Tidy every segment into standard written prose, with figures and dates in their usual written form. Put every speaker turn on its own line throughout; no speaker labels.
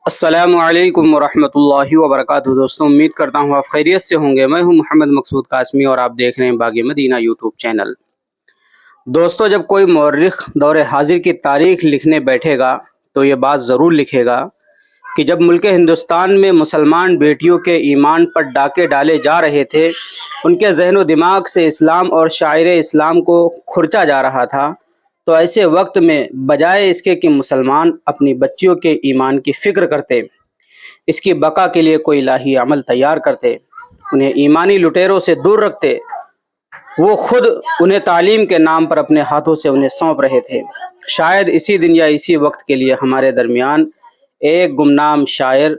السلام علیکم ورحمۃ اللہ وبرکاتہ۔ دوستوں، امید کرتا ہوں آپ خیریت سے ہوں گے۔ میں ہوں محمد مقصود قاسمی اور آپ دیکھ رہے ہیں باغ مدینہ یوٹیوب چینل۔ دوستوں، جب کوئی مورخ دور حاضر کی تاریخ لکھنے بیٹھے گا تو یہ بات ضرور لکھے گا کہ جب ملک ہندوستان میں مسلمان بیٹیوں کے ایمان پر ڈاکے ڈالے جا رہے تھے، ان کے ذہن و دماغ سے اسلام اور شاعر اسلام کو کھرچا جا رہا تھا، تو ایسے وقت میں بجائے اس کے کہ مسلمان اپنی بچیوں کے ایمان کی فکر کرتے، اس کی بقا کے لیے کوئی الہی عمل تیار کرتے، انہیں ایمانی لٹیروں سے دور رکھتے، وہ خود انہیں تعلیم کے نام پر اپنے ہاتھوں سے انہیں سونپ رہے تھے۔ شاید اسی دن یا اسی وقت کے لیے ہمارے درمیان ایک گمنام شاعر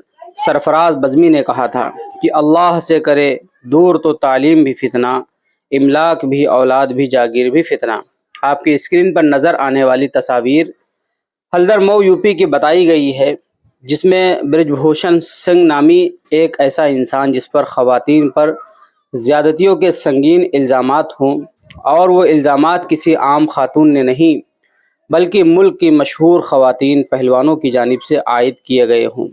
سرفراز بزمی نے کہا تھا کہ اللہ سے کرے دور تو تعلیم بھی فتنہ، املاک بھی اولاد بھی جاگیر بھی فتنہ۔ آپ کی اسکرین پر نظر آنے والی تصاویر ہلدر مئو یوپی کی بتائی گئی ہے، جس میں برج بھوشن سنگھ نامی ایک ایسا انسان جس پر خواتین پر زیادتیوں کے سنگین الزامات ہوں، اور وہ الزامات کسی عام خاتون نے نہیں بلکہ ملک کی مشہور خواتین پہلوانوں کی جانب سے عائد کیے گئے ہوں،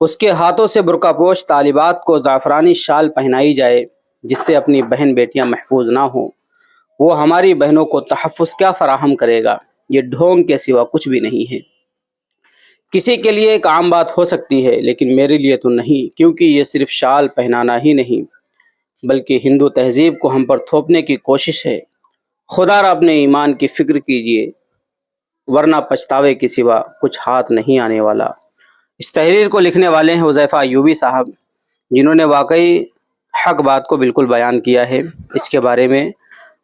اس کے ہاتھوں سے برقع پوش طالبات کو زعفرانی شال پہنائی جائے جس سے اپنی بہن بیٹیاں محفوظ نہ ہوں، وہ ہماری بہنوں کو تحفظ کیا فراہم کرے گا؟ یہ ڈھونگ کے سوا کچھ بھی نہیں ہے۔ کسی کے لیے ایک عام بات ہو سکتی ہے لیکن میرے لیے تو نہیں، کیونکہ یہ صرف شال پہنانا ہی نہیں بلکہ ہندو تہذیب کو ہم پر تھوپنے کی کوشش ہے۔ خدا را اپنے ایمان کی فکر کیجئے، ورنہ پچھتاوے کے سوا کچھ ہاتھ نہیں آنے والا۔ اس تحریر کو لکھنے والے ہیں حذیفہ ایوبی صاحب، جنہوں نے واقعی حق بات کو بالکل بیان کیا ہے۔ اس کے بارے میں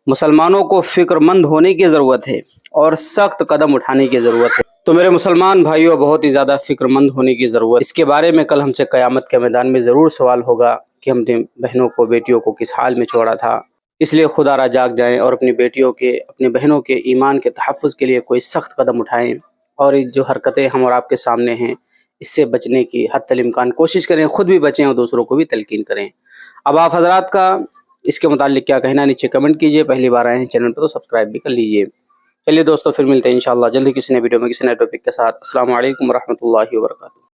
مسلمانوں کو فکر مند ہونے کی ضرورت ہے اور سخت قدم اٹھانے کی ضرورت ہے۔ تو میرے مسلمان بھائیوں، بہت ہی زیادہ فکر مند ہونے کی ضرورت ہے۔ اس کے بارے میں کل ہم سے قیامت کے میدان میں ضرور سوال ہوگا کہ ہم نے بہنوں کو بیٹیوں کو کس حال میں چھوڑا تھا۔ اس لیے خدا را جاگ جائیں اور اپنی بیٹیوں کے اپنی بہنوں کے ایمان کے تحفظ کے لیے کوئی سخت قدم اٹھائیں، اور جو حرکتیں ہم اور آپ کے سامنے ہیں اس سے بچنے کی حتی الامکان کوشش کریں، خود بھی بچیں اور دوسروں کو بھی تلقین کریں۔ اب آپ حضرات کا اس کے متعلق کیا کہنا ہے نیچے کمنٹ کیجئے۔ پہلی بار آئے ہیں چینل پر تو سبسکرائب بھی کر لیجئے۔ چلیے دوستوں، پھر ملتے ہیں انشاءاللہ جلدی کسی نئے ویڈیو میں کسی نئے ٹاپک کے ساتھ۔ السلام علیکم ورحمۃ اللہ وبرکاتہ۔